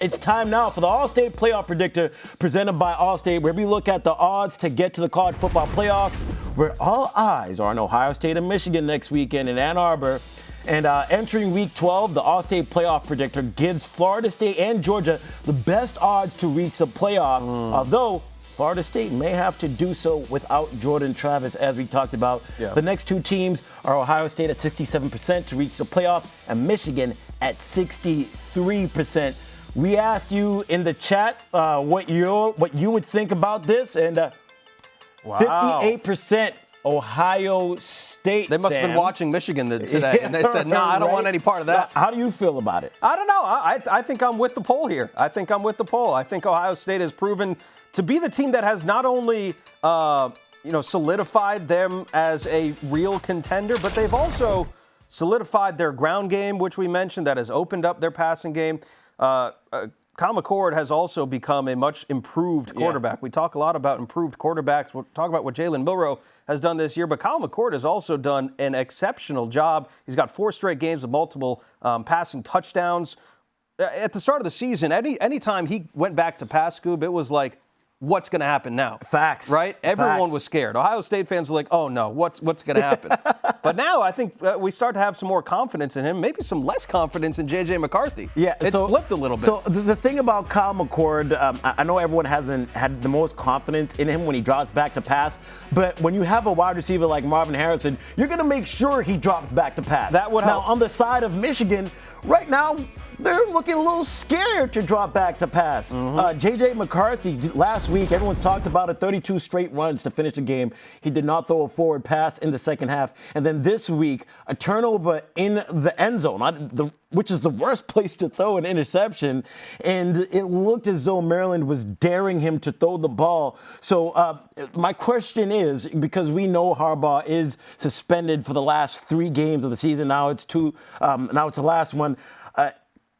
It's time now for the All-State Playoff Predictor presented by Allstate, where we look at the odds to get to the college football playoff, where all eyes are on Ohio State and Michigan next weekend in Ann Arbor. And entering Week 12, the All-State Playoff Predictor gives Florida State and Georgia the best odds to reach the playoff, although Florida State may have to do so without Jordan Travis, as we talked about. Yeah. The next two teams are Ohio State at 67% to reach the playoff and Michigan at 63%. We asked you in the chat what you would think about this, and 58% Ohio State. They must have been watching Michigan today, and they said, "No, I don't want any part of that." How do you feel about it? I don't know. I think I'm with the poll here. I think Ohio State has proven to be the team that has not only solidified them as a real contender, but they've also solidified their ground game, which we mentioned, that has opened up their passing game. Kyle McCord has also become a much improved quarterback. We talk a lot about improved quarterbacks. We'll talk about what Jalen Milroe has done this year, but Kyle McCord has also done an exceptional job. He's got 4 straight games of multiple passing touchdowns. At the start of the season, anytime he went back to pass, Scoob, it was like, what's going to happen now? Facts. Right? Everyone was scared. Ohio State fans were like, oh, no, what's going to happen? But now I think we start to have some more confidence in him, maybe some less confidence in J.J. McCarthy. Yeah, it's flipped a little bit. So the thing about Kyle McCord, I know everyone hasn't had the most confidence in him when he drops back to pass, but when you have a wide receiver like Marvin Harrison, you're going to make sure he drops back to pass. That would help. Now, on the side of Michigan, right now, they're looking a little scared to drop back to pass. J.J. McCarthy, last week, everyone's talked about it, 32 straight runs to finish the game. He did not throw a forward pass in the second half. And then this week, a turnover in the end zone, which is the worst place to throw an interception. And it looked as though Maryland was daring him to throw the ball. So my question is, because we know Harbaugh is suspended for the last 3 games of the season, now it's 2, now it's the last one.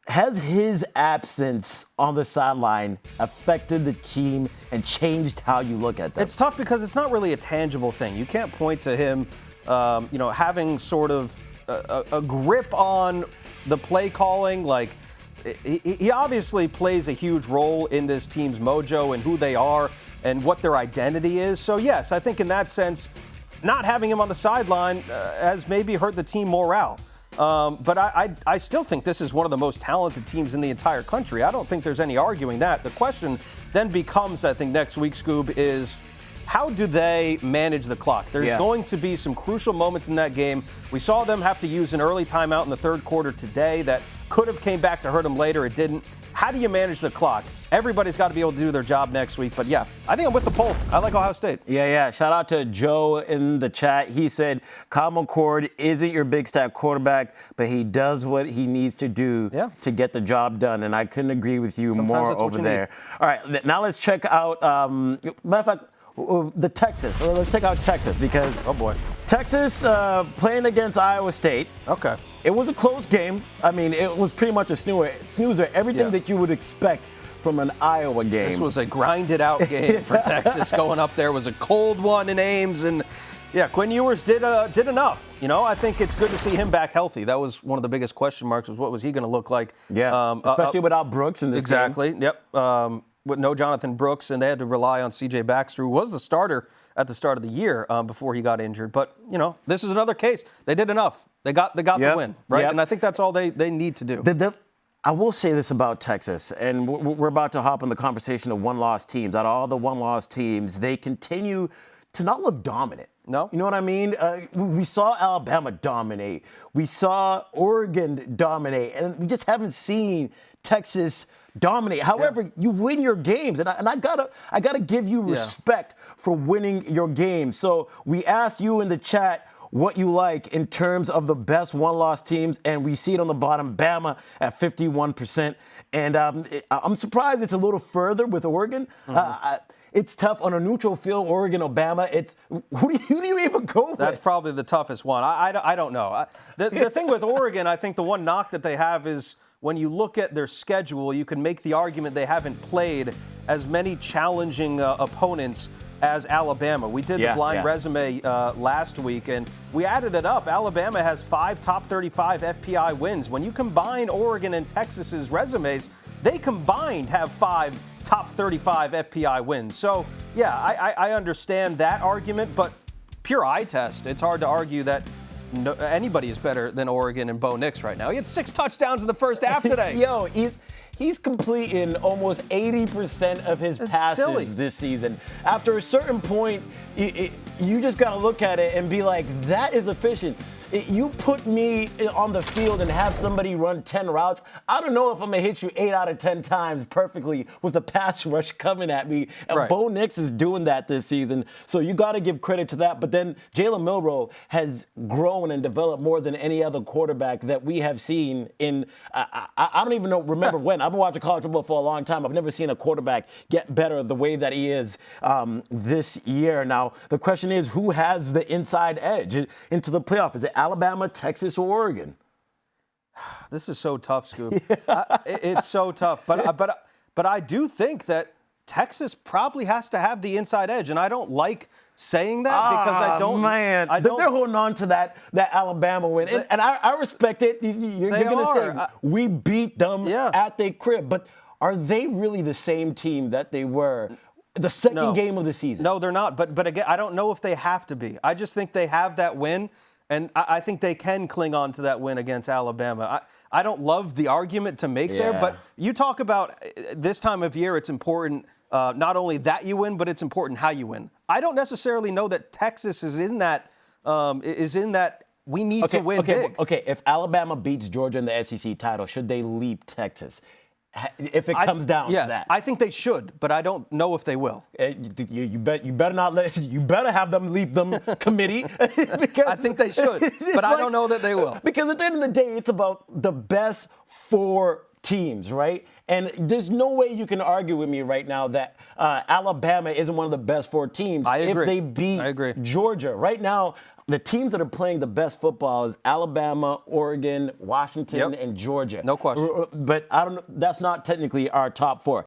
Has his absence on the sideline affected the team and changed how you look at them? It's tough because it's not really a tangible thing. You can't point to him, having sort of a grip on the play calling. Like, he obviously plays a huge role in this team's mojo and who they are and what their identity is. So, yes, I think in that sense, not having him on the sideline has maybe hurt the team morale. But I still think this is one of the most talented teams in the entire country. I don't think there's any arguing that. The question then becomes, I think, next week, Scoob, is how do they manage the clock? There's going to be some crucial moments in that game. We saw them have to use an early timeout in the third quarter today that could have came back to hurt them later. It didn't. How do you manage the clock? Everybody's got to be able to do their job next week. But, yeah, I think I'm with the poll. I like Ohio State. Yeah. Shout out to Joe in the chat. He said, Kyle McCord isn't your big stat quarterback, but he does what he needs to do to get the job done. And I couldn't agree with you more over there. All right, now let's check out, matter of fact, the Texas. Let's check out Texas because Texas playing against Iowa State. Okay. It was a close game. I mean, it was pretty much a snoozer. Everything that you would expect from an Iowa game. This was a grinded-out game for Texas. Going up there was a cold one in Ames, and Quinn Ewers did enough. I think it's good to see him back healthy. That was one of the biggest question marks: was what was he going to look like? Yeah, especially without Brooks in this game. Exactly. Yep. With no Jonathan Brooks, and they had to rely on C.J. Baxter, who was the starter at the start of the year before he got injured. But, this is another case. They did enough. They got the win, right? And I think that's all they need to do. I will say this about Texas, and we're about to hop on the conversation of one-loss teams. Out of all the one-loss teams, they continue to not look dominant. No. You know what I mean? We saw Alabama dominate. We saw Oregon dominate. And we just haven't seen Texas dominate. However, you win your games. And I gotta give you respect for winning your games. So we asked you in the chat what you like in terms of the best one-loss teams, and we see it on the bottom, Bama at 51%. And I'm surprised it's a little further with Oregon. It's tough on a neutral field, Oregon, Bama. Who do you even go with? That's probably the toughest one. I don't know. The thing with Oregon, I think the one knock that they have is when you look at their schedule, you can make the argument they haven't played as many challenging opponents as Alabama. We did the blind resume last week, and we added it up. Alabama has 5 top 35 FPI wins. When you combine Oregon and Texas's resumes, They combined have 5 top 35 FPI wins. So, yeah, I understand that argument, but pure eye test, it's hard to argue that anybody is better than Oregon and Bo Nix right now. He had 6 touchdowns in the first half today. Yo, he's completing almost 80% of his passes this season. After a certain point, you just got to look at it and be like, that is efficient. You put me on the field and have somebody run 10 routes, I don't know if I'm going to hit you 8 out of 10 times perfectly with a pass rush coming at me. And Bo Nix is doing that this season. So you got to give credit to that. But then Jalen Milroe has grown and developed more than any other quarterback that we have seen in, I don't even remember when. I've been watching college football for a long time. I've never seen a quarterback get better the way that he is this year. Now, the question is, who has the inside edge into the playoff? Is it Alabama, Texas, or Oregon? This is so tough, Scoop. It's so tough. But I do think that Texas probably has to have the inside edge, and I don't like saying that because I don't. Man, they're holding on to that Alabama win, and I respect it. You're going to say we beat them at their crib, but are they really the same team that they were the second game of the season? No, they're not. But again, I don't know if they have to be. I just think they have that win. And I think they can cling on to that win against Alabama. I don't love the argument to make there, but you talk about this time of year, it's important not only that you win, but it's important how you win. I don't necessarily know that Texas is in that we need to win big. Okay, if Alabama beats Georgia in the SEC title, should they leap Texas? If it comes down to that. Yes, I think they should, but I don't know if they will. You better have them leap them committee. Because, I think they should, but I don't know that they will. Because at the end of the day, it's about the best 4 teams, right? And there's no way you can argue with me right now that Alabama isn't one of the best 4 teams if they beat Georgia. Right now, the teams that are playing the best football is Alabama, Oregon, Washington, and Georgia. No question. But I don't know. That's not technically our top 4.